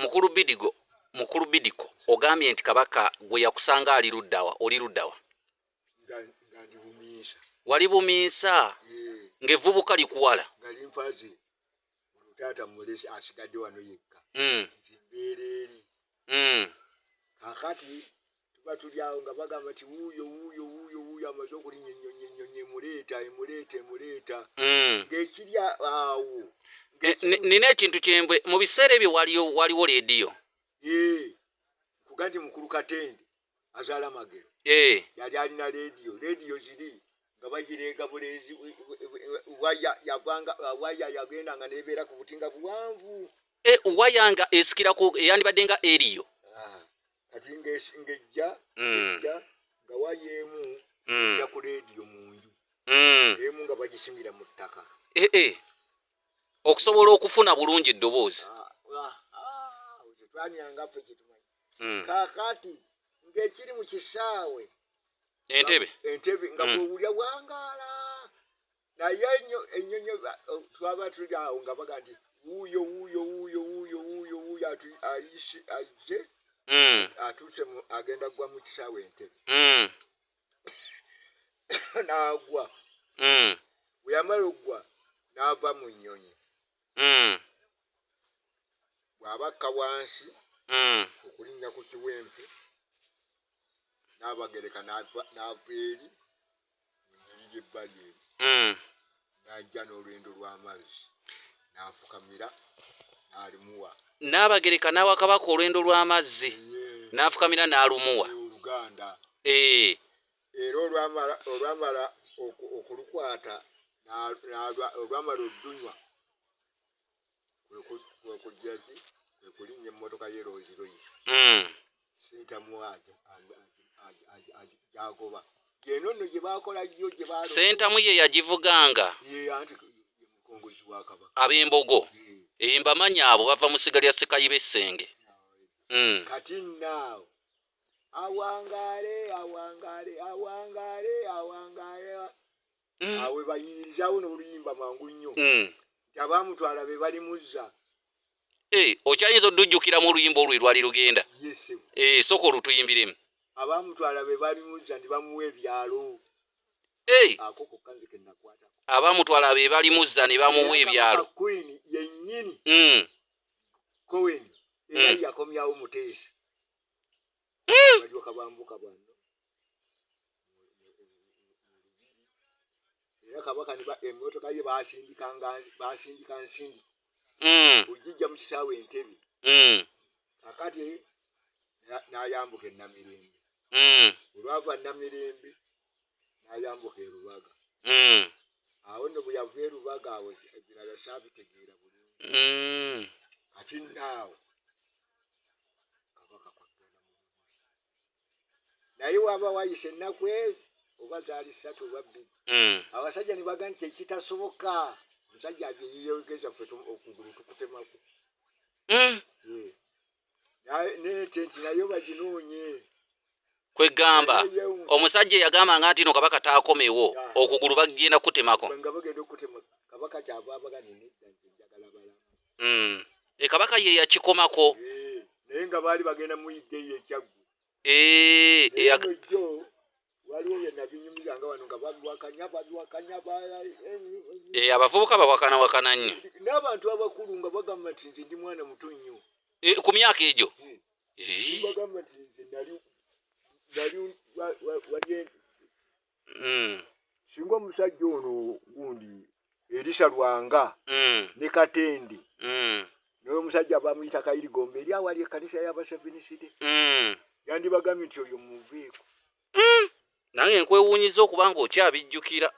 mukuru Bidico ogambye nti kabaka gwe yakusanga ali luddawa oli luddawa ngandi bumiisa wali bumiisa ng'evvubuka likuwala ngali mpaze olutaata mulesi asigadde wano yekka zimbeereri kakati tuba tuli awo nga bagamba nti wuuyo amaze okulinya ennyonyi emuleeta ng'ekirya awo nina ekintu kyembwe mu biseera ebyo waliwo leediyo kuganti mukulu Katende azaala Magero yali alina leediyo ziri nga bagireega buleezi waya yagendanga nebeera ku butinga buwanvu waya nga esikirako yandibadde nga eriyo kati ng'ejja nga waya emu ejja ku leediyo mu nju emu nga bagisimira mu ttaka okusobola okufuna bulungi eddoboozi twanyangaffe kyetumanyi kakati ng'ekiri mu Kisaawe Entebe nga bw'owulya wangaala naye ennyonyi twaba tuli awo nga baga nti wuuyo ajje atuuse agenda kugwa mu Kisaawe Entebe n'agwa bwe yamala oggwa n'ava mu nnyonyi bw'abakka wansi okulinnya ku kiwempe n'abagereka n'ava eri mu nnyiriri ebbali eri n'ajja n'olwendo lw'amazzi n'afukamira n'alumuwa n'abagereka n'awa kabaka olwendo lw'amazzi n'afukamira n'alumuwa oluganda era olwamala okulukwata olwamala oddunywa kwekujjaki kwekulinnya emmotoka ye royiroyi sentamuwajo jagoba yeno nno gye bakola nnyo gye baalo sentamu ye yagivuganga anti mukongozi wa kabaka ab'embogo mbamanyi abo bava mu ssiga lya Sekayiba Essenge kati naawe awangaale awe bayirizawo n'oluyimba mangu nnyo nti abaamutwala be bali muzza okyayinza oddujjukiramu oluyimba olwo lwali lugenda sooka olutuyimbiremu abaamutwala be bali muzza ne bamuwa ebyalo ako kokka nze ke nakwatako abaamutwala be bali muzza ne bamuwa ebyalo Queen yennyini Cohen era yakomyawo Muteesa balyoka bambuka bano era kabaka emmotoka ye basindika nsindi ojijja mu Kisaawe Entebe kakati n'ayambuka Namirembe olwava Namirembe n'ayambuka e Rubaga awo nno bwe yava e Rubaga awo ebirala saabitegeera bulungi kati naawe kabaka kwagala naye waba wayise ennaku ezo oba zaali 3 oba 2 abasajja ne baga nti ekitasoboka omusajja abyeyogeza ffe okugulu tukutemako nente nti nayo baginoonye kwegamba omusajja yagambanga nti no kabaka taakomewo okugulu bagenda kutemako nga bagenda okutema kabaka kyava abaganene njagala balamu kabaka ye yakikomako naye nga baali bagenda muyigga eyo ekyaggu waliwo bye nabinyumizanga wano nga bagwakanya abavubuka bawakana nnyo n'abantu abakulu nga bagamba nti nze ndi mwana muto nnyo ku myaka egyo bagamba nti nze nali singa omusajja ono gundi Erisa Lwanga ne Katende naye omusajja bamuyita Kayirigombe eri awali ekkanisa y'abasefiniside yandibagambye nti oyo muveeko nange nkwewuunyiza okuba nga okyabijjukira